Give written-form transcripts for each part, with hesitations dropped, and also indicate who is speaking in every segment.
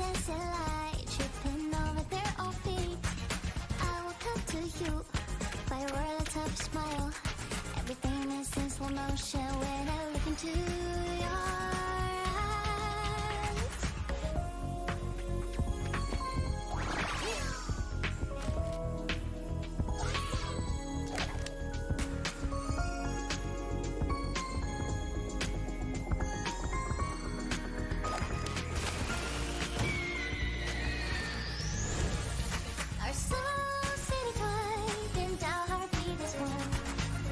Speaker 1: dancing light, tripping over their own feet. I will come to you, fireworks of a smile. Everything is in slow motion when I look into your eyes. Our souls intertwined and our heartbeat is one.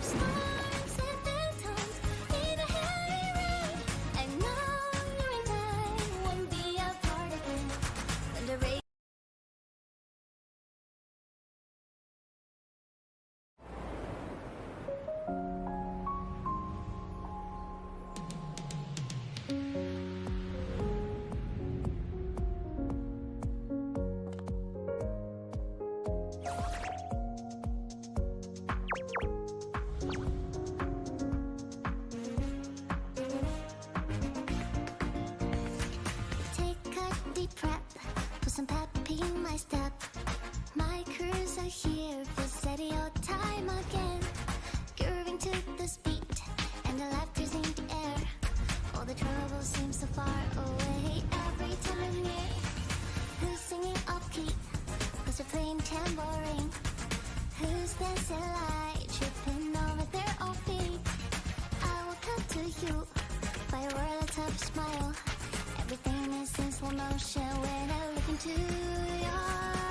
Speaker 1: Storms and phantoms in a heavy rain. I know you and I won't be apart again. When the rain take a deep breath, put some pep in my step. My crews are here, visiting your time again. Grooving to this beat, and the laughter's in the air. All the trouble seems so far away every time I'm near. Who's singing off key? Who's playing tambourine? Who's dancing light, tripping over their own feet? I will come to you, fireworks of a smile. Everything is in slow motion when I look into your eyes.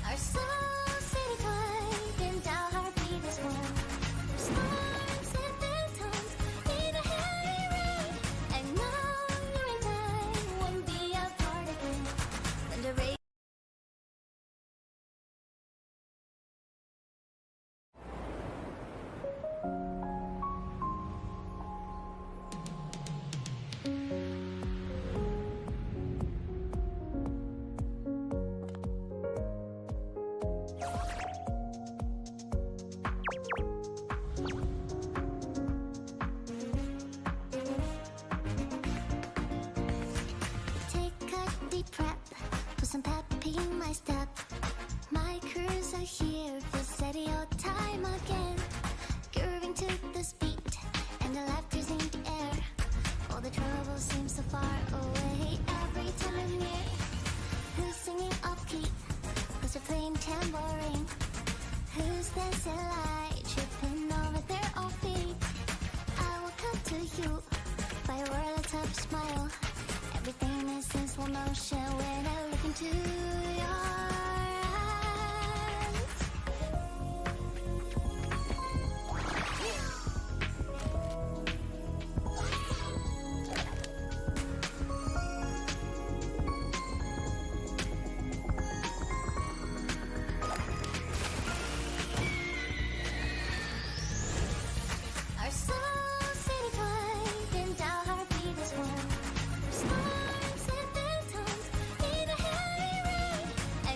Speaker 1: Our souls intertwined and our heartbeat is one. Storms and phantoms in a heavy rain. I know you and I won't be apart again. When the rain take a deep breath, put some pep in my step. My crews are here, visiting your time again. Grooving to this beat, and the laughter's in the air. All the trouble seems so far away every time I'm near. Who's singing off key? Who's playing tambourine? Who's dancing light, tripping over their own feet? I will come to you, fireworks of a smile. Everything is in slow motion when I look into your eyes. Our souls intertwined and our heartbeat is one. Storms and phantoms in a heavy rain. I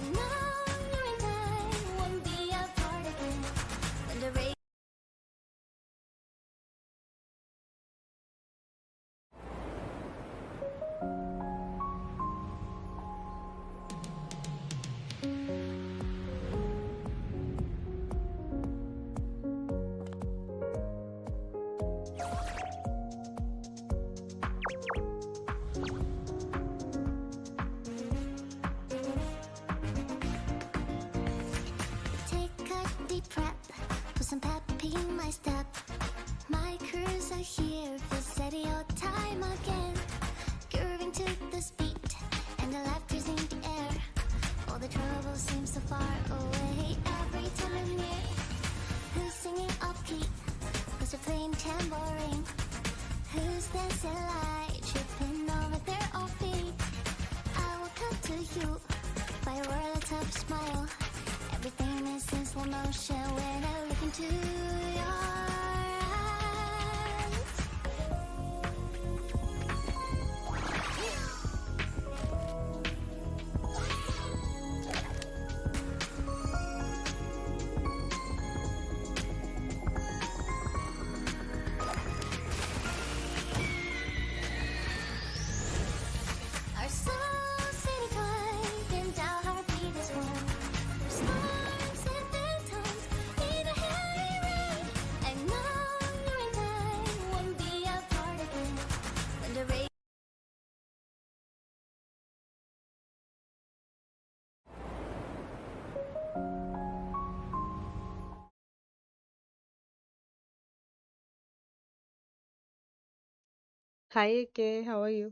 Speaker 2: हाय के, how are you?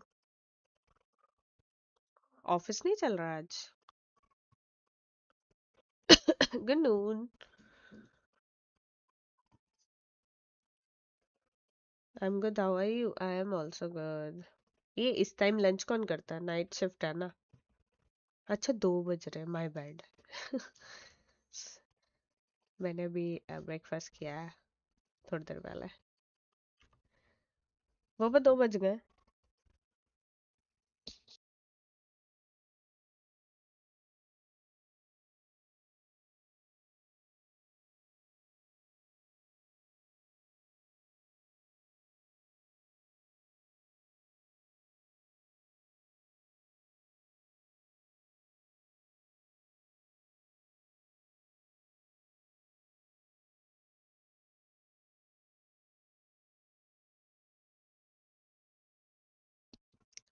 Speaker 2: Office नहीं चल रहा आज? Good noon. I am good, how are you? I am also good. ये इस time lunch कौन करता है? नाइट शिफ्ट है ना? अच्छा, 2 बज रहे, माय बैड। मैंने भी ब्रेकफास्ट किया है थोड़ी देर पहले। वो भी 2 बज गए।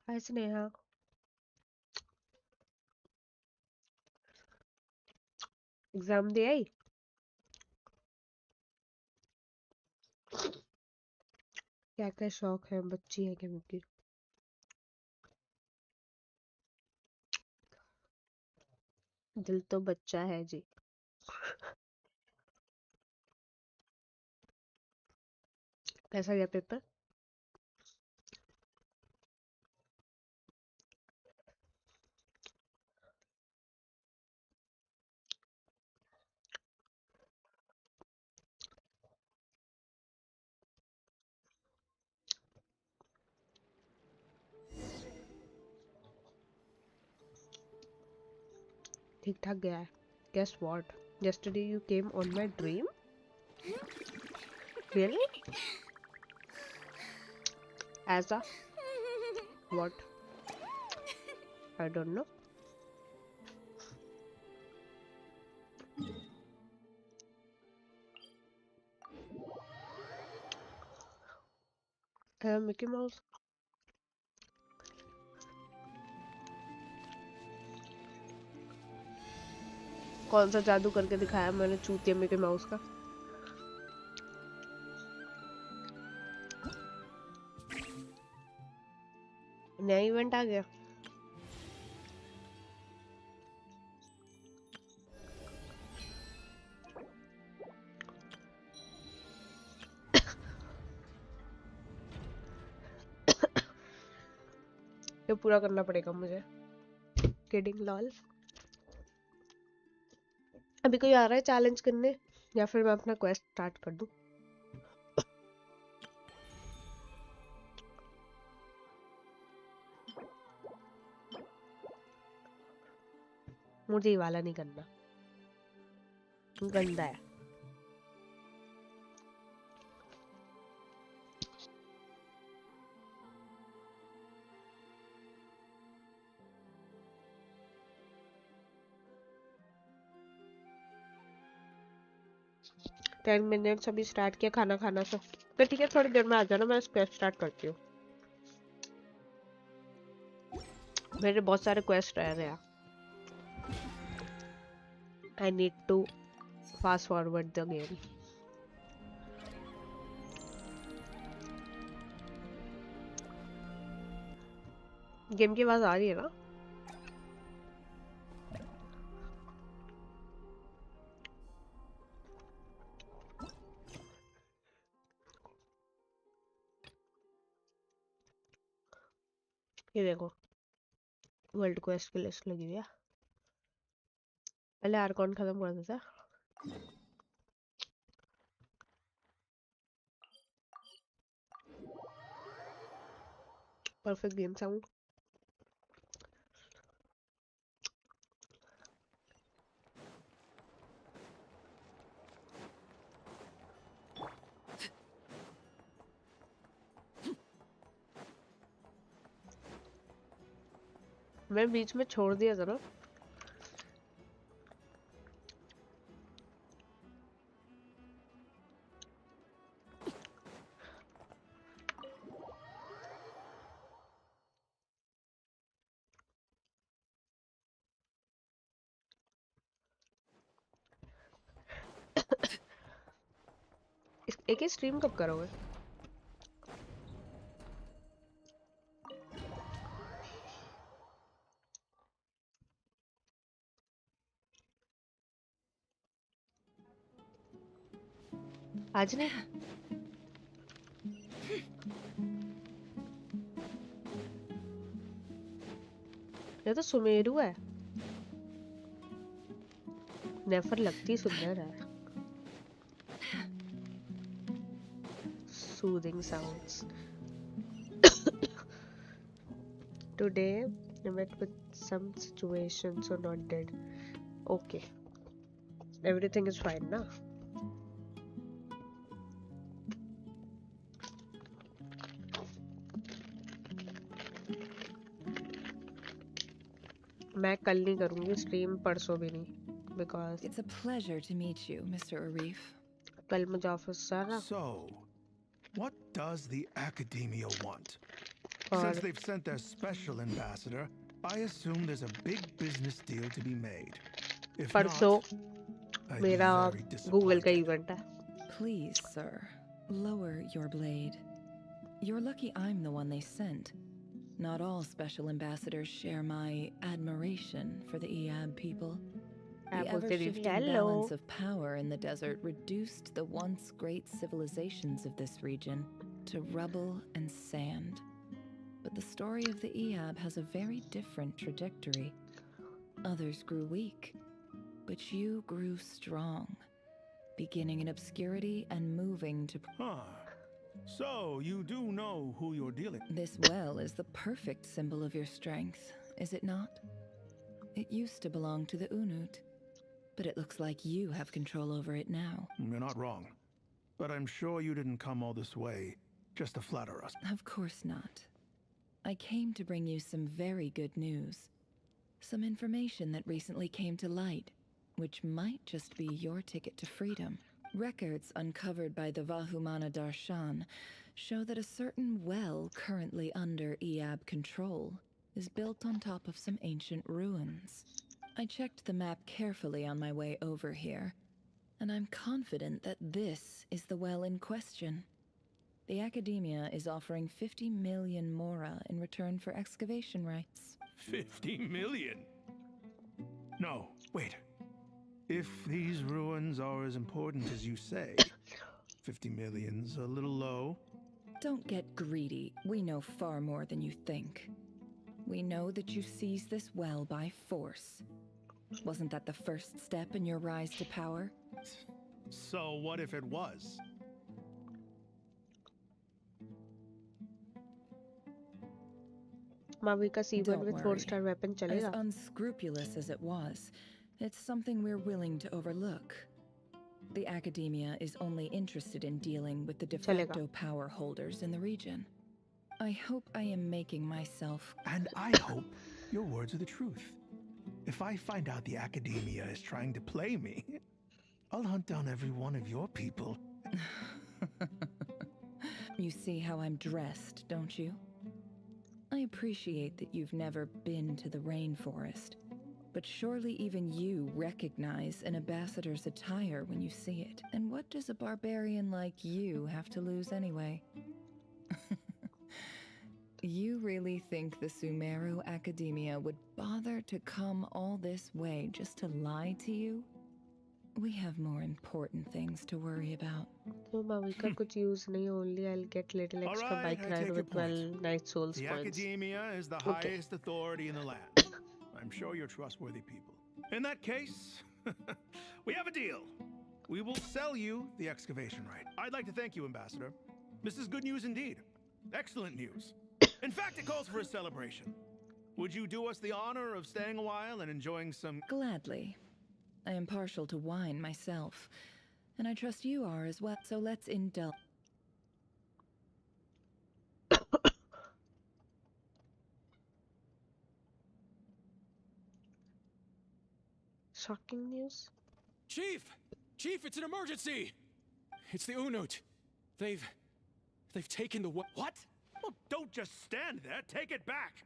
Speaker 2: हाय स्नेहा। एग्जाम दे आई? क्या क्या शौक है, बच्ची है क्या मुझकी? दिल तो बच्चा है जी। कैसा गया पेपर? ठीक ठाक गया है। Guess what? Yesterday you came on my dream? Really? As a what? I don't know. Mickey mouse. कौन सा जादू करके दिखाया मैंने चूतिया मिकी माउस का? नया इवेंट आ गया। ये पूरा करना पड़ेगा मुझे। Kidding lol. अभी कोई आ रहा है चैलेंज करने, या फिर मैं अपना क्वेस्ट स्टार्ट कर दूं? मुझे ये वाला नहीं करना, गंदा है। टेन मिनट्स अभी स्टार्ट किया खाना खाना से। तो ठीक है, थोड़ी देर में आ जाना, मैं क्वेस्ट स्टार्ट करती हूँ। मेरे बहुत सारे क्वेस्ट रह रहे हैं। I need to fast forward the game. Game की आवाज आ रही है ना? ये देखो, वर्ल्ड क्वेस्ट की लिस्ट लगी हुई है। पहले आर्कॉन खत्म कर देता। Perfect game sound. मैं बीच में छोड़ दिया था ना। एक ही स्ट्रीम कब करोगे? आज नहीं ये तो सुमेरु है नेफर लगती सुंदर है soothing sounds today I met with some situations so not dead okay everything is fine na मैं कल नहीं करूँगी स्ट्रीम परसों भी नहीं because
Speaker 3: It's a pleasure to meet you, Mr. Arif.
Speaker 2: कल मुझे ऑफिस जाना
Speaker 4: So, what does the academia want?
Speaker 2: और
Speaker 4: Since they've sent their special ambassador, I assume there's a big business deal to be made. If
Speaker 2: परसों
Speaker 4: not, I'd be
Speaker 2: मेरा
Speaker 4: very
Speaker 2: Google का
Speaker 4: disappointed.
Speaker 2: Event है
Speaker 3: Please, sir, lower your blade. You're lucky I'm the one they sent. Not all special ambassadors share my admiration for the Eab people. The
Speaker 2: आप बोलते नहीं
Speaker 3: ever-shifting
Speaker 2: hello
Speaker 3: balance of power in the desert reduced the once great civilizations of this region to rubble and sand. But the story of the Eab has a very different trajectory. Others grew weak, but you grew strong, beginning in obscurity and moving to...
Speaker 4: Huh. So, you do know who you're dealing with.
Speaker 3: This well is the perfect symbol of your strength, is it not? It used to belong to the Unut, but it looks like you have control over it now.
Speaker 4: You're not wrong. But I'm sure you didn't come all this way just to flatter us.
Speaker 3: Of course not. I came to bring you some very good news. Some information that recently came to light, which might just be your ticket to freedom. Records uncovered by the Vahumana Darshan show that a certain well currently under Eab control is built on top of some ancient ruins. I checked the map carefully on my way over here, and I'm confident that this is the well in question. The Academia is offering 50 million mora in return for excavation rights.
Speaker 4: 50 million? No, wait. If these ruins are as important as you say, 50 million's a little low.
Speaker 3: Don't get greedy. We know far more than you think. We know that you seized this well by force. Wasn't that the first step in your rise to power?
Speaker 4: So what if it was?
Speaker 2: Mavi का C1
Speaker 3: Don't
Speaker 2: with
Speaker 3: worry.
Speaker 2: 4-star weapon
Speaker 3: As
Speaker 2: चलेगा
Speaker 3: unscrupulous as it was, it's something we're willing to overlook. The Academia is only interested in dealing with the de facto power holders in the region. I hope I am making myself...
Speaker 4: And I hope your words are the truth. If I find out the Academia is trying to play me, I'll hunt down every one of your people.
Speaker 3: You see how I'm dressed, don't you? I appreciate that you've never been to the rainforest, but surely even you recognize an ambassador's attire when you see it. And what does a barbarian like you have to lose anyway? You really think the Sumeru Academia would bother to come all this way just to lie to you? We have more important things to worry about.
Speaker 2: तो मावी का कुछ use नहीं only I'll get little extra
Speaker 4: Alright,
Speaker 2: bike
Speaker 4: I
Speaker 2: ride
Speaker 4: take your
Speaker 2: with
Speaker 4: point.
Speaker 2: 12 night souls
Speaker 4: The
Speaker 2: points
Speaker 4: Academia is the
Speaker 2: Okay.
Speaker 4: highest authority in the land. I'm sure you're trustworthy people. In that case, we have a deal. We will sell you the excavation right. I'd like to thank you, Ambassador. This is good news indeed. Excellent news. In fact, it calls for a celebration. Would you do us the honor of staying a while and enjoying some...
Speaker 3: Gladly. I am partial to wine myself, and I trust you are as well, so let's indulge.
Speaker 2: shocking news
Speaker 5: Chief! Chief, it's an emergency! It's the Unut. They've taken the what?
Speaker 4: Well, don't just stand there. Take it back.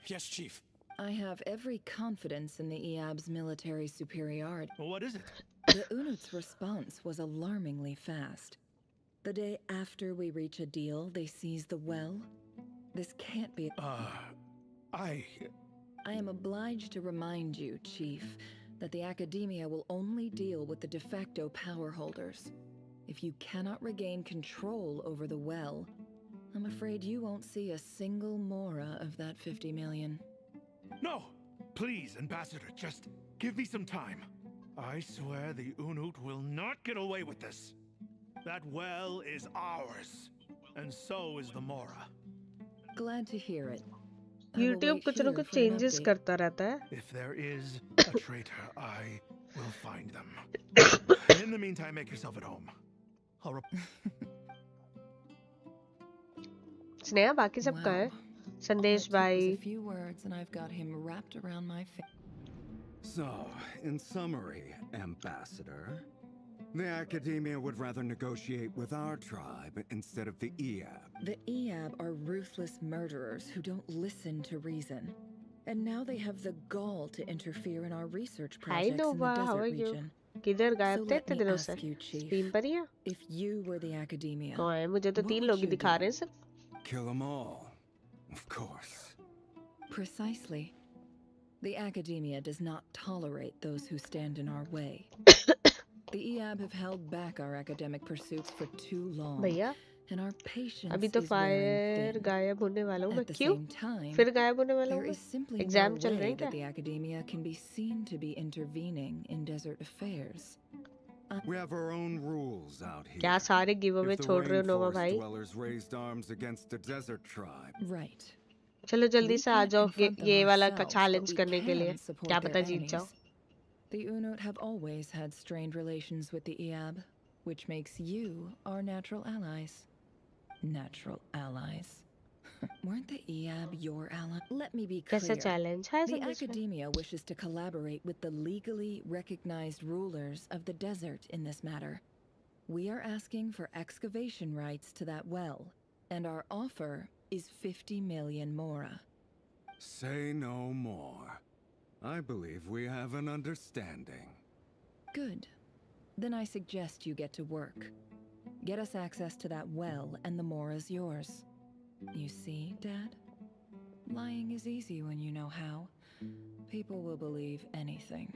Speaker 5: Yes, Chief.
Speaker 3: I have every confidence in the Eab's military superiority.
Speaker 4: Well, what is it?
Speaker 3: The Unut's response was alarmingly fast. The day after we reach a deal, they seize the well. This can't be...
Speaker 4: I
Speaker 3: am obliged to remind you, Chief, that the Academia will only deal with the de facto power holders. If you cannot regain control over the well, I'm afraid you won't see a single mora of that 50 million.
Speaker 4: No! Please, Ambassador, just give me some time. I swear the Unut will not get away with this. That well is ours, and so is the Mora.
Speaker 3: Glad to hear it. I will
Speaker 2: YouTube
Speaker 3: wait
Speaker 2: कुछ ना
Speaker 3: here
Speaker 2: कुछ
Speaker 3: for an
Speaker 2: changes
Speaker 3: update.
Speaker 2: करता रहता है.
Speaker 4: If there is a traitor, I will find them. In the meantime, make yourself at home. I'll
Speaker 2: Sneha बाकी सब कहाँ है?
Speaker 3: Wow. All
Speaker 2: संदेश
Speaker 3: it took was
Speaker 2: भाई.
Speaker 3: a few words and I've got him wrapped around my face.
Speaker 6: So, in summary, Ambassador, the Academia would rather negotiate with our tribe instead of the Eab.
Speaker 3: The Eab are ruthless murderers who don't listen to reason. And now they have the gall to interfere in our research
Speaker 2: Hi
Speaker 3: projects in the
Speaker 2: Nova, how
Speaker 3: desert
Speaker 2: are you?
Speaker 3: region.
Speaker 2: किधर
Speaker 3: So
Speaker 2: गायब थे
Speaker 3: let
Speaker 2: इतने
Speaker 3: me
Speaker 2: दिनों से?
Speaker 3: ask you, Chief,
Speaker 2: screen पर ही है?
Speaker 3: if you were the Academia,
Speaker 2: कौन है? मुझे तो
Speaker 3: what
Speaker 2: 3
Speaker 3: would
Speaker 2: लोग ही
Speaker 3: you
Speaker 2: दिखा
Speaker 3: do?
Speaker 2: रहे हैं सिर्फ.
Speaker 6: Kill them all. Of course.
Speaker 3: Precisely. The Academia does not tolerate those who stand in our way. The Eab have held back our academic pursuits for too long,
Speaker 2: भैया
Speaker 3: and our patience
Speaker 2: अभी तो
Speaker 3: is wearing
Speaker 2: fire
Speaker 3: thin.
Speaker 2: गायब होने वाला हूँ मैं.
Speaker 3: At the
Speaker 2: क्यों?
Speaker 3: same time,
Speaker 2: फिर गायब होने वाला हूँ
Speaker 3: there
Speaker 2: मैं.
Speaker 3: is simply no
Speaker 2: एग्जाम चल रहे
Speaker 3: way
Speaker 2: हैं क्या?
Speaker 3: that the Academia can be seen to be intervening in desert affairs.
Speaker 6: We have our own rules out here.
Speaker 2: क्या सारे गिव अवे
Speaker 6: If the
Speaker 2: छोड़ रहे हो नोवा
Speaker 6: rainforest
Speaker 2: भाई?
Speaker 6: dwellers raised arms against the desert tribe,
Speaker 3: Right.
Speaker 2: चलो जल्दी
Speaker 3: We
Speaker 2: से आ
Speaker 3: can't
Speaker 2: जाओ
Speaker 3: confront them
Speaker 2: ये वाला
Speaker 3: ourselves, but
Speaker 2: चैलेंज
Speaker 3: we
Speaker 2: करने के लिए.
Speaker 3: can support
Speaker 2: क्या
Speaker 3: their
Speaker 2: पता जीत
Speaker 3: enemies.
Speaker 2: जाओ.
Speaker 3: The Unut have always had strained relations with the Eab, which makes you our natural allies. Natural allies. Weren't the Eab your ally? Let me be
Speaker 2: कैसा
Speaker 3: clear.
Speaker 2: Challenge है
Speaker 3: The
Speaker 2: संदेश भाई?
Speaker 3: Academia wishes to collaborate with the legally recognized rulers of the desert in this matter. We are asking for excavation rights to that well, and our offer is 50 million mora.
Speaker 6: say no more. I believe we have an understanding.
Speaker 3: Good. Then I suggest you get to work. Get us access to that well, and the mora's yours. You see, Dad? Lying is easy when you know how. People will believe anything.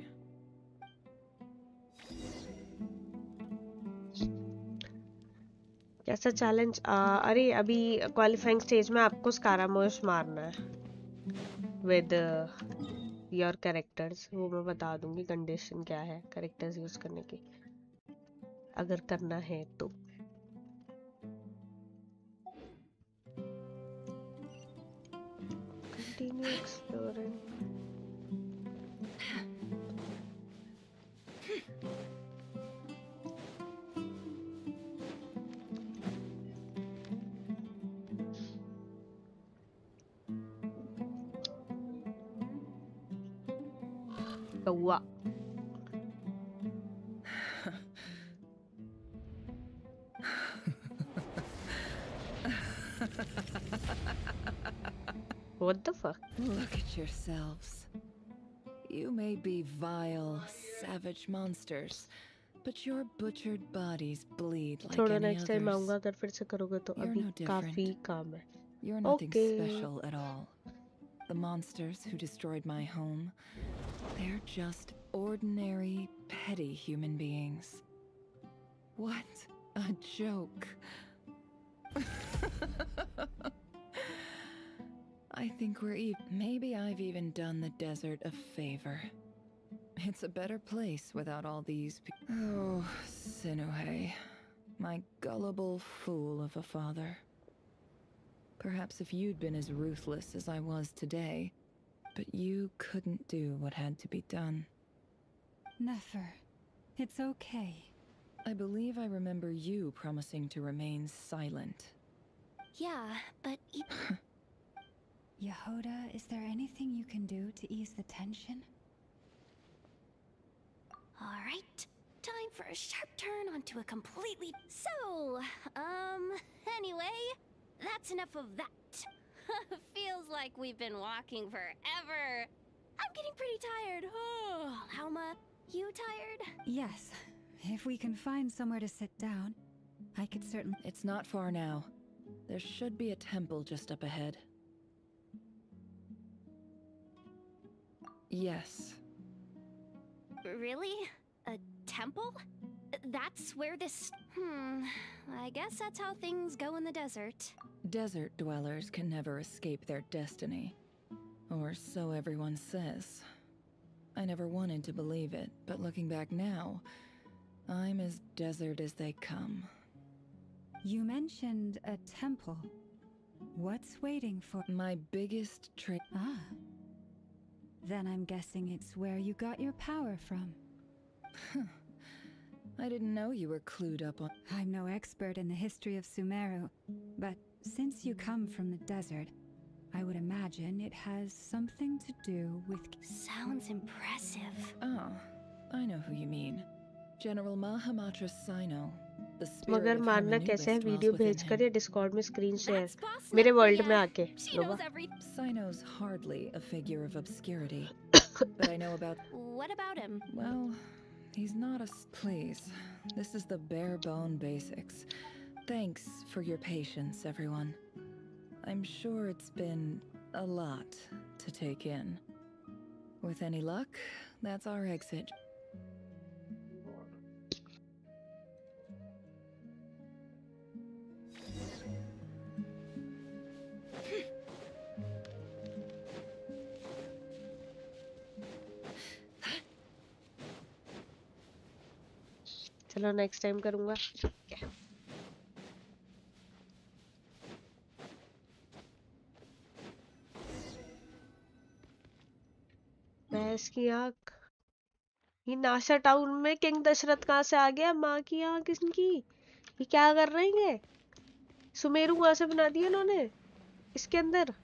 Speaker 2: कैसा challenge? अरे अभी qualifying stage में आपको स्कारामोश मारना है with your characters. वो मैं बता दूंगी कंडीशन क्या है कैरेक्टर्स यूज करने की अगर करना है तो. Continue exploring. कौवा. What the fuck?
Speaker 3: Look at yourselves. You may be vile, savage monsters, but your butchered bodies bleed like
Speaker 2: थोड़ा
Speaker 3: any
Speaker 2: नेक्स्ट टाइम
Speaker 3: others.
Speaker 2: आऊंगा अगर फिर से करोगे तो.
Speaker 3: You're
Speaker 2: अभी
Speaker 3: no different.
Speaker 2: काफी काम है.
Speaker 3: You're nothing
Speaker 2: Okay.
Speaker 3: special at all. The monsters who destroyed my home, they're just ordinary, petty human beings. What a joke. I think we're even. Maybe I've even done the desert a favor. It's a better place without all these Oh, Sinuhe. My gullible fool of a father. Perhaps if you'd been as ruthless as I was today, but you couldn't do what had to be done.
Speaker 7: Never. It's okay.
Speaker 3: I believe I remember you promising to remain silent.
Speaker 1: Yeah, but
Speaker 7: Yehoda, is there anything you can do to ease the tension?
Speaker 1: all right. Time for a sharp turn onto a completely. So, anyway, that's enough of that. Feels like we've been walking forever. I'm getting pretty tired. Oh, Alma, you tired?
Speaker 7: Yes. If we can find somewhere to sit down, I could certainly.
Speaker 3: It's not far now. There should be a temple just up ahead. Yes.
Speaker 1: Really? A temple? that's where this... I guess that's how things go in the desert.
Speaker 3: Desert dwellers can never escape their destiny. Or so everyone says. I never wanted to believe it, but looking back now, I'm as desert as they come.
Speaker 7: You mentioned a temple. What's waiting for...
Speaker 3: My biggest trick...
Speaker 7: Ah. Then I'm guessing it's where you got your power from.
Speaker 3: I didn't know you were clued up on...
Speaker 7: I'm no expert in the history of Sumeru, but since you come from the desert, I would imagine it has something to do with...
Speaker 1: Sounds impressive.
Speaker 3: Oh, I know who you mean. General Mahamatra Sino. The spirit
Speaker 2: मगर
Speaker 3: of
Speaker 2: मारना
Speaker 3: Hermanubis
Speaker 2: कैसे है
Speaker 3: dwells
Speaker 2: video
Speaker 3: within
Speaker 2: भेज कर
Speaker 3: him.
Speaker 2: या Discord में screen share
Speaker 1: That's boss
Speaker 2: मेरे world
Speaker 1: Nadia.
Speaker 2: में आके
Speaker 1: She
Speaker 2: लोबा
Speaker 1: knows everything.
Speaker 3: Sino's hardly a figure of obscurity, but I know about...
Speaker 1: What about him?
Speaker 3: Well, he's not a... Please, this is the bare bone basics. Thanks for your patience, everyone. I'm sure it's been a lot to take in. With any luck, that's our exit.
Speaker 2: चलो next time करूंगा भैंस की आंख ये नाशा town में king Dasharath कहाँ से आ गया माँ की आंख किसकी ये क्या कर रहे हैं ये सुमेरु कहाँ से बना दिया इन्होंने इसके अंदर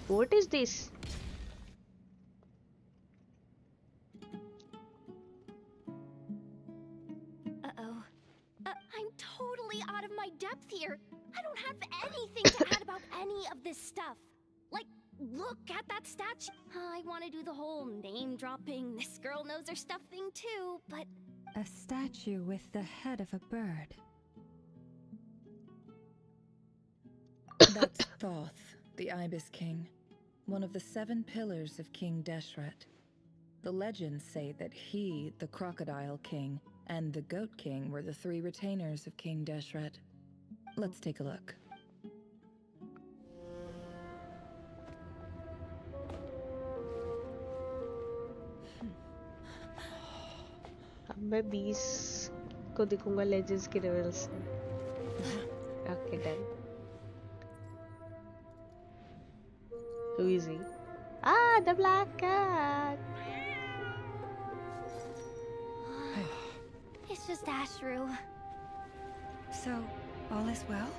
Speaker 2: What is this?
Speaker 1: Uh-oh. I'm totally out of my depth here. I don't have anything to add about any of this stuff. Like, look at that statue. I want to do the whole name-dropping, this girl knows her stuff thing too, but...
Speaker 7: A statue with the head of a bird.
Speaker 3: That's Thoth, the Ibis King, one of the 7 pillars of King Deshret. The legends say that he, the Crocodile King, and the Goat King were the 3 retainers of King Deshret. Let's take a look.
Speaker 2: अब मैं 20 को दिखूंगा legends के levels okay done Who is he? Ah, the black cat.
Speaker 1: It's just Ashru.
Speaker 7: So, all is well?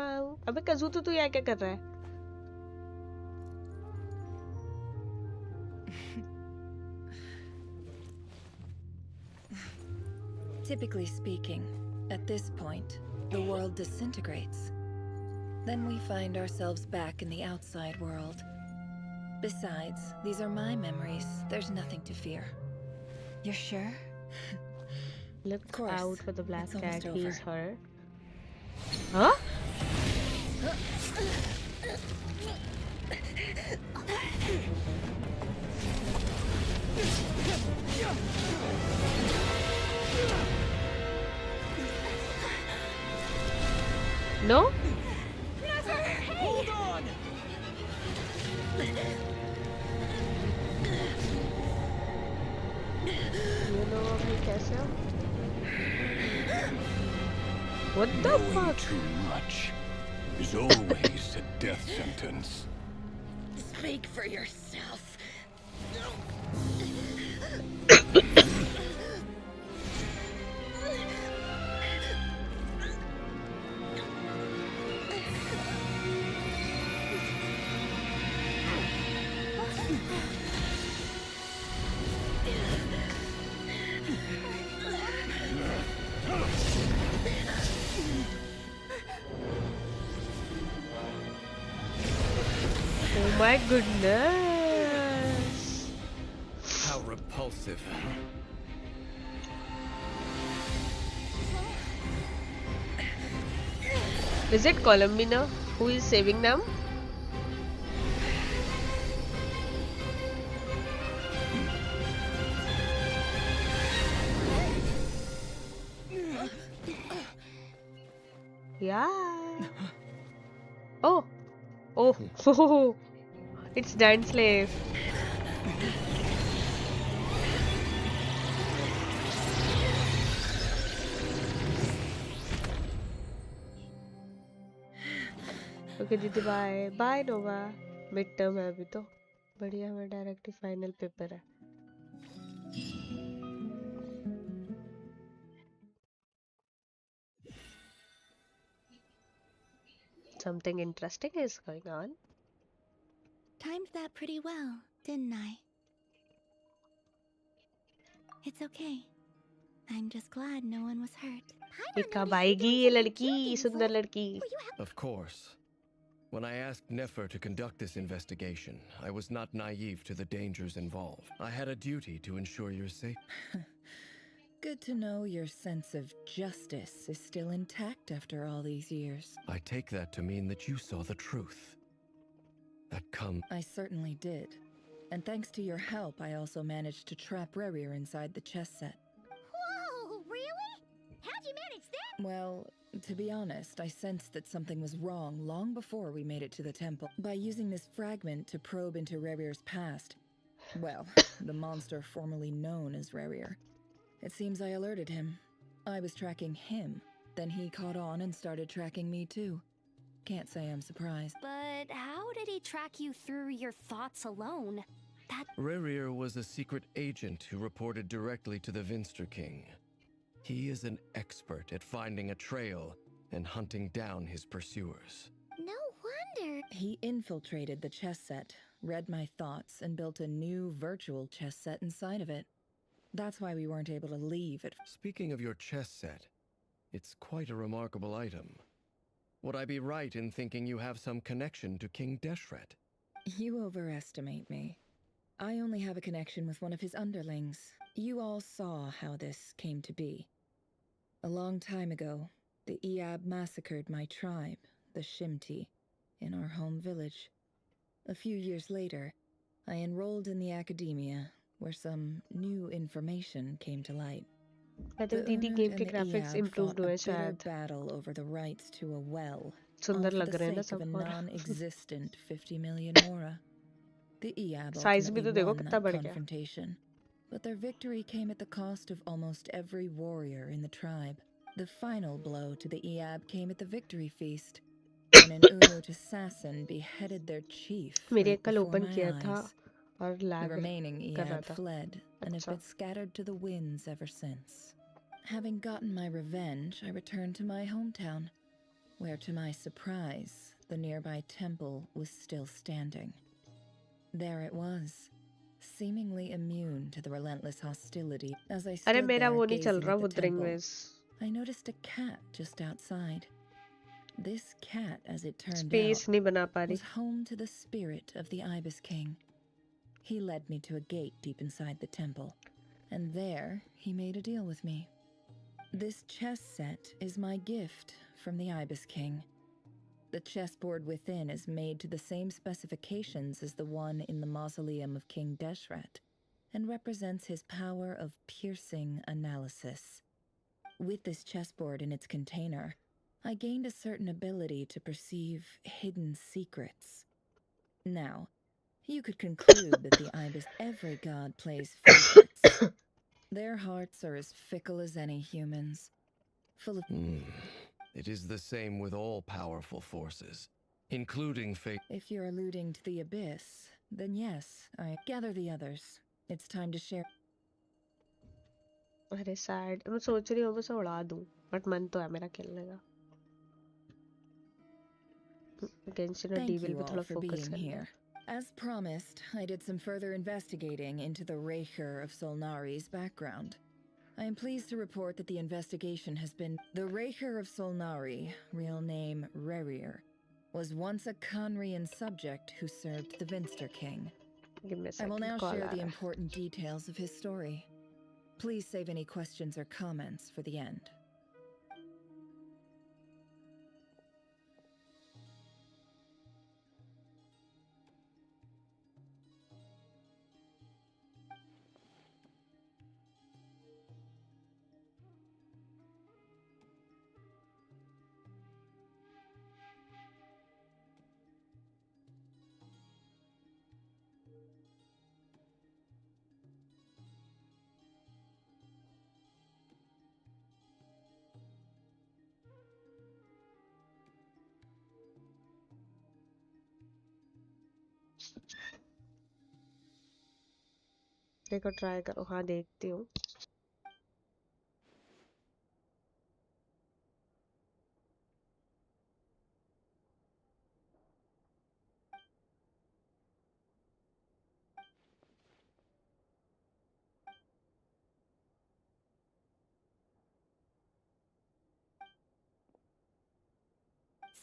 Speaker 2: माँ अबे कजू तो तू यहाँ क्या कर रहा है
Speaker 3: Typically speaking, at this point, the world disintegrates. Then we find ourselves back in the outside world. Besides, these are my memories. There's nothing to fear.
Speaker 7: You're sure?
Speaker 2: Look
Speaker 3: course.
Speaker 2: out for the black
Speaker 3: It's almost
Speaker 2: cat. He's
Speaker 3: over.
Speaker 2: her. Huh? No?
Speaker 5: Hold on!
Speaker 2: You know अभी कैसे हो? What the
Speaker 8: Knowing
Speaker 2: fuck?
Speaker 8: too much is always a death sentence.
Speaker 3: Speak for yourself.
Speaker 2: Oh my goodness.
Speaker 5: How repulsive.
Speaker 2: Is it Columbina who is saving them? Yeah. Oh. Oh. It's Dan Slave. Okay दीदी bye bye नोवा mid term है अभी तो बढ़िया है direct final paper है something interesting is going on.
Speaker 1: Timed that pretty well, didn't I? It's okay. I'm just glad no one was hurt.
Speaker 2: ये कब आएगी ये लड़की सुंदर लड़की
Speaker 9: Of course. When I asked Nefer to conduct this investigation, I was not naive to the dangers involved. I had a duty to ensure your safety.
Speaker 3: Good to know your sense of justice is still intact after all these years.
Speaker 9: I take that to mean that you saw the truth.
Speaker 3: I certainly did. And thanks to your help, I also managed to trap Rerir inside the chess set.
Speaker 1: Whoa, really? How'd you manage that?
Speaker 3: Well, to be honest, I sensed that something was wrong long before we made it to the temple. By using this fragment to probe into Rerir's past, well, the monster formerly known as Rerir. It seems I alerted him. I was tracking him. Then he caught on and started tracking me too. Can't say I'm surprised.
Speaker 1: But how did he track you through your thoughts alone?
Speaker 9: Rerir was a secret agent who reported directly to the Vinster King. He is an expert at finding a trail and hunting down his pursuers.
Speaker 1: No wonder.
Speaker 3: He infiltrated the chess set, read my thoughts, and built a new virtual chess set inside of it. That's why we weren't able to leave it.
Speaker 9: Speaking of your chess set, it's quite a remarkable item. Would I be right in thinking you have some connection to King Deshret?
Speaker 3: You overestimate me. I only have a connection with one of his underlings. You all saw how this came to be. A long time ago, the Iab massacred my tribe, the Shimti, in our home village. A few years later, I enrolled in the academia, where some new information came to light.
Speaker 2: मतलब दीदी game के graphics improved हुए शायद
Speaker 3: battle over the rights to a well.
Speaker 2: सुंदर
Speaker 3: all for
Speaker 2: लग
Speaker 3: the
Speaker 2: रहे हैं ना
Speaker 3: sake of a
Speaker 2: सब और
Speaker 3: non-existent 50 million mora. The Iab
Speaker 2: size भी
Speaker 3: ultimately
Speaker 2: तो देखो
Speaker 3: won
Speaker 2: कितना
Speaker 3: that
Speaker 2: बढ़ गया
Speaker 3: confrontation, but their victory came at the cost of almost every warrior in the tribe. The final blow to the Iab came at the victory feast, when an Unut assassin beheaded their chief
Speaker 2: मेरे
Speaker 3: right
Speaker 2: कल
Speaker 3: before
Speaker 2: open
Speaker 3: my
Speaker 2: किया था
Speaker 3: eyes.
Speaker 2: और
Speaker 3: The
Speaker 2: lag
Speaker 3: remaining
Speaker 2: कर रहा
Speaker 3: Iab
Speaker 2: था
Speaker 3: fled and have
Speaker 2: अच्छा
Speaker 3: been scattered to the winds ever since. Having gotten my revenge, I returned to my hometown, where to my surprise, the nearby temple was still standing. There it was, seemingly immune to the relentless hostility. As I
Speaker 2: अरे
Speaker 3: stood
Speaker 2: मेरा
Speaker 3: there
Speaker 2: वो नहीं चल
Speaker 3: gazing
Speaker 2: रहा
Speaker 3: at the
Speaker 2: wuthering
Speaker 3: temple,
Speaker 2: race
Speaker 3: I noticed a cat just outside. This cat, as it turned out,
Speaker 2: space नहीं बना पा
Speaker 3: was
Speaker 2: रही
Speaker 3: home to the spirit of the Ibis King. He led me to a gate deep inside the temple, and there he made a deal with me. This chess set is my gift from the Ibis King. The chessboard within is made to the same specifications as the one in the mausoleum of King Deshret, and represents his power of piercing analysis. With this chessboard in its container, I gained a certain ability to perceive hidden secrets. Now, you could conclude that the Ibis every god plays favorites. Their hearts are as fickle as any humans, full of...
Speaker 9: It is the same with all powerful forces, including fate.
Speaker 3: If you're alluding to the Abyss, then yes, I gather the others. It's time to share.
Speaker 2: अरे sad मैं सोच रही हूँ मैं उसे उड़ा दूँ but मन तो है मेरा खेलने का गेंशिन और
Speaker 3: Thank
Speaker 2: डीविल
Speaker 3: you
Speaker 2: पे
Speaker 3: all
Speaker 2: थोड़ा
Speaker 3: for
Speaker 2: फोकस
Speaker 3: being
Speaker 2: करना है
Speaker 3: here. As promised, I did some further investigating into the Raker of Solnari's background. I am pleased to report that the investigation has been... The Raker of Solnari, real name Rerir, was once a Conrian subject who served the Vinster King.
Speaker 2: Give me a
Speaker 3: I will
Speaker 2: second
Speaker 3: now
Speaker 2: call
Speaker 3: share
Speaker 2: आ
Speaker 3: the
Speaker 2: रहा है
Speaker 3: important details of his story. Please save any questions or comments for the end.
Speaker 2: देखो try करो। हाँ देखती हूँ।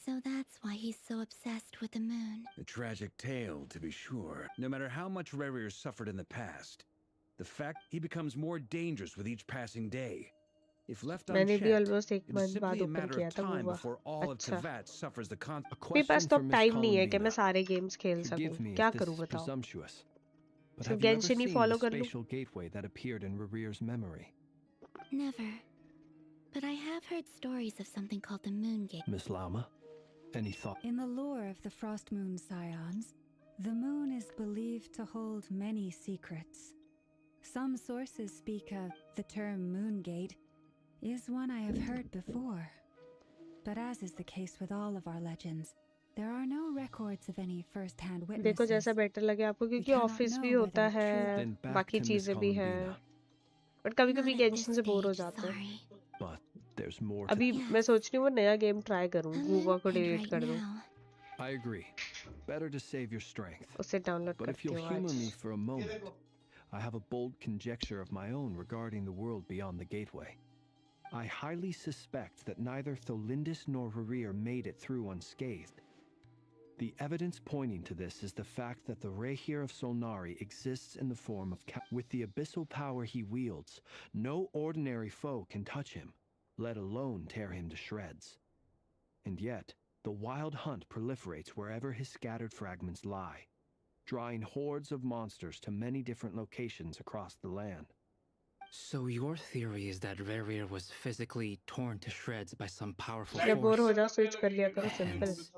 Speaker 1: So that's why he's so obsessed with the moon.
Speaker 10: A tragic tale, to be sure. No matter how much Rarier suffered in the past, the fact he becomes more dangerous with each passing day. If left
Speaker 2: मैंने भी
Speaker 10: unchecked,
Speaker 2: almost एक
Speaker 10: it is
Speaker 2: month बाद
Speaker 10: simply a
Speaker 2: open
Speaker 10: matter
Speaker 2: किया
Speaker 10: of
Speaker 2: था वो
Speaker 10: time
Speaker 2: हुआ।
Speaker 10: before all of
Speaker 2: अच्छा,
Speaker 10: Tevat suffers the con.
Speaker 8: A
Speaker 2: मेरे पास
Speaker 8: question
Speaker 2: तो
Speaker 8: for
Speaker 2: अब
Speaker 8: Miss
Speaker 2: टाइम नहीं है कि मैं
Speaker 8: Columbina.
Speaker 2: सारे गेम्स खेल
Speaker 8: Forgive
Speaker 2: सकूं।
Speaker 8: me
Speaker 2: क्या
Speaker 8: if this
Speaker 2: करूं
Speaker 8: is
Speaker 2: बताओ?
Speaker 8: presumptuous, but
Speaker 2: सिर्फ
Speaker 8: have you ever
Speaker 2: Genshin he
Speaker 8: seen
Speaker 2: follow
Speaker 8: the
Speaker 2: कर लूं?
Speaker 8: spatial gateway that appeared in Rarier's memory?
Speaker 1: Never. But I have heard stories of something called the Moon Gate.
Speaker 8: Miss Lama, any thought?
Speaker 7: In the lore of the Frost Moon Scions, the moon is believed to hold many secrets. Some sources speak of the term Moon Gate is one I have heard before. But as is the case with all of our legends, there are no records of any first-hand
Speaker 2: देखो
Speaker 7: witnesses.
Speaker 2: जैसा better लगे आपको, क्योंकि
Speaker 7: cannot
Speaker 2: office
Speaker 7: know
Speaker 2: भी होता
Speaker 7: whether
Speaker 2: है,
Speaker 7: true-
Speaker 8: Then back
Speaker 2: बाकी
Speaker 8: to Miss
Speaker 2: चीजें भी हैं,
Speaker 8: Columbina.
Speaker 2: बट कभी
Speaker 1: Not
Speaker 2: कभी
Speaker 1: at this
Speaker 2: गेंशिन से बोर हो
Speaker 1: stage,
Speaker 2: जाते हैं।
Speaker 1: sorry.
Speaker 8: But there's more to.
Speaker 2: अभी
Speaker 1: Yes.
Speaker 2: मैं सोच रही हूँ वो नया गेम ट्राई करूँ,
Speaker 1: I'm
Speaker 2: गूवा को
Speaker 1: open
Speaker 2: डिलीट
Speaker 1: right
Speaker 2: कर दूँ,
Speaker 1: now.
Speaker 8: I agree. Better to save your strength.
Speaker 2: उससे डाउनलोड
Speaker 8: But if
Speaker 2: करती
Speaker 8: you'll
Speaker 2: हूँ
Speaker 8: humor
Speaker 2: आज।
Speaker 8: me for a moment, I have a bold conjecture of my own regarding the world beyond the gateway. I highly suspect that neither Tholindis nor Rarier made it through unscathed. The evidence pointing to this is the fact that the Rehir of Solnari exists in the form of with the abyssal power he wields. No ordinary foe can touch him, let alone tear him to shreds. And yet, the wild hunt proliferates wherever his scattered fragments lie, drawing hordes of monsters to many different locations across the land.
Speaker 11: So your theory is that Rarier was physically torn to shreds by some powerful
Speaker 2: जब bore हो
Speaker 11: force?
Speaker 2: जाओ switch कर लिया करो, simple.
Speaker 11: Hence,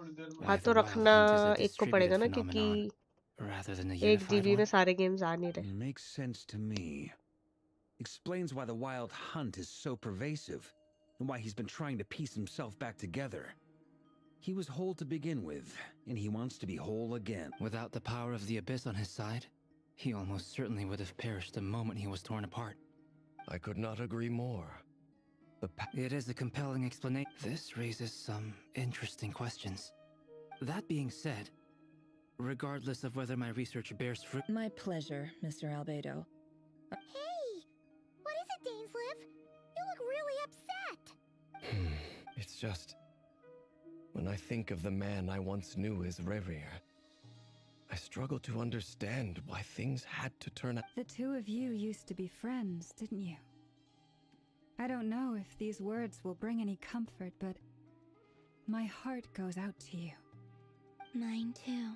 Speaker 2: हाँ
Speaker 11: why
Speaker 2: तो
Speaker 11: the wild
Speaker 2: रखना
Speaker 11: hunt is a
Speaker 2: एक को पड़ेगा
Speaker 11: distributed
Speaker 2: ना, क्योंकि
Speaker 11: phenomenon rather than a
Speaker 2: 1
Speaker 11: unified
Speaker 2: GB में
Speaker 11: one?
Speaker 2: सारे गेम्स आ नहीं रहे।
Speaker 10: Makes sense to me. Explains why the wild hunt is so pervasive, and why he's been trying to piece himself back together. He was whole to begin with, and he wants to be whole again.
Speaker 11: Without the power of the abyss on his side, he almost certainly would have perished the moment he was torn apart.
Speaker 9: I could not agree more.
Speaker 11: It is a compelling explanation. This raises some interesting questions. That being said, regardless of whether my research bears fruit...
Speaker 3: My pleasure, Mr. Albedo.
Speaker 1: Hey! What is it, Dainsliv? You look really upset!
Speaker 9: It's just... when I think of the man I once knew as Rarier, I struggle to understand why things had to turn out.
Speaker 7: The two of you used to be friends, didn't you? I don't know if these words will bring any comfort, but my heart goes out to you.
Speaker 1: Mine too.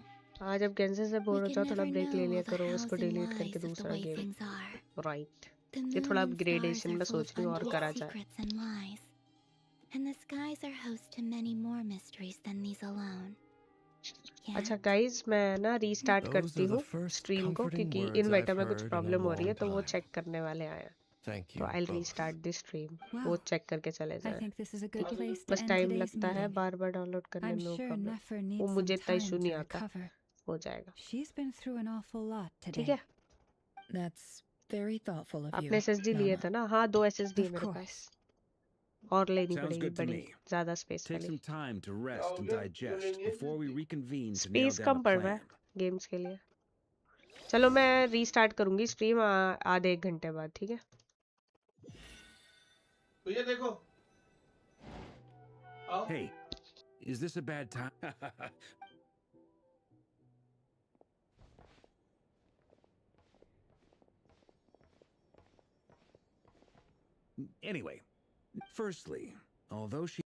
Speaker 2: हाँ जब Genshin से bore हो
Speaker 1: We
Speaker 2: जाओ
Speaker 1: can
Speaker 2: थोड़ा
Speaker 1: never
Speaker 2: break ले
Speaker 1: know
Speaker 2: लिया
Speaker 1: the
Speaker 2: करो,
Speaker 1: hows
Speaker 2: उसको
Speaker 1: and
Speaker 2: डिलीट
Speaker 1: whys
Speaker 2: करके
Speaker 1: of the
Speaker 2: दूसरा
Speaker 1: way
Speaker 2: game.
Speaker 1: things are.
Speaker 2: Right,
Speaker 1: The
Speaker 2: ये
Speaker 1: moon
Speaker 2: थोड़ा
Speaker 1: and stars
Speaker 2: अपग्रेडेशन
Speaker 1: are
Speaker 2: मैं
Speaker 1: full of
Speaker 2: सोच रही हूँ और करा
Speaker 1: untold
Speaker 2: जाए।
Speaker 1: secrets and lies. And the skies are host to many more mysteries than these alone.
Speaker 2: अच्छा
Speaker 1: Can't.
Speaker 2: गाइज, मैं ना रीस्टार्ट
Speaker 9: Those
Speaker 2: करती
Speaker 9: are the
Speaker 2: हूँ
Speaker 9: first
Speaker 2: स्ट्रीम को,
Speaker 9: comforting
Speaker 2: क्योंकि
Speaker 9: words
Speaker 2: इन्वर्टर
Speaker 9: I've
Speaker 2: में कुछ
Speaker 9: heard in a
Speaker 2: प्रॉब्लम हो रही है,
Speaker 9: long
Speaker 2: तो वो
Speaker 9: time.
Speaker 2: चेक करने वाले आए हैं।
Speaker 9: Thank
Speaker 2: तो
Speaker 9: you
Speaker 2: I
Speaker 9: both.
Speaker 2: Restart the stream,
Speaker 7: Well,
Speaker 2: वो चेक करके चले
Speaker 7: I
Speaker 2: जाए।
Speaker 7: think this is a good
Speaker 2: ठीक है,
Speaker 7: place to
Speaker 2: बस
Speaker 7: end
Speaker 2: टाइम
Speaker 7: today's
Speaker 2: लगता है,
Speaker 7: meeting.
Speaker 2: बार बार डाउनलोड करने
Speaker 7: I'm
Speaker 2: में, नो
Speaker 7: sure
Speaker 2: प्रॉब्लम।
Speaker 7: Nefer
Speaker 2: वो
Speaker 7: needs some
Speaker 2: मुझे इतना
Speaker 7: time
Speaker 2: इशू
Speaker 7: to
Speaker 2: नहीं आता,
Speaker 7: recover.
Speaker 2: हो जाएगा।
Speaker 7: She's been through an awful lot
Speaker 2: ठीक
Speaker 7: today.
Speaker 2: है,
Speaker 3: That's very thoughtful of you,
Speaker 2: आपने SSD लिए
Speaker 3: Mama.
Speaker 2: थे ना? हाँ 2 SSD है
Speaker 7: Of
Speaker 2: मेरे
Speaker 7: courस.
Speaker 2: पास, और लेनी
Speaker 10: Sounds
Speaker 2: पड़ेगी
Speaker 10: good to
Speaker 2: बड़ी,
Speaker 10: me.
Speaker 2: ज्यादा स्पेस
Speaker 10: Take
Speaker 2: वाली।
Speaker 10: some time to rest and digest before we reconvene to nail
Speaker 2: space
Speaker 10: down a
Speaker 2: कम पड़ रहा है
Speaker 10: plan.
Speaker 2: गेम्स के लिए। चलो मैं रीस्टार्ट करूंगी स्ट्रीम आधे 1 घंटे बाद, ठीक है?
Speaker 12: तो ये देखो, आओ।
Speaker 10: Hey, is this a bad time? Anyway, firstly, although she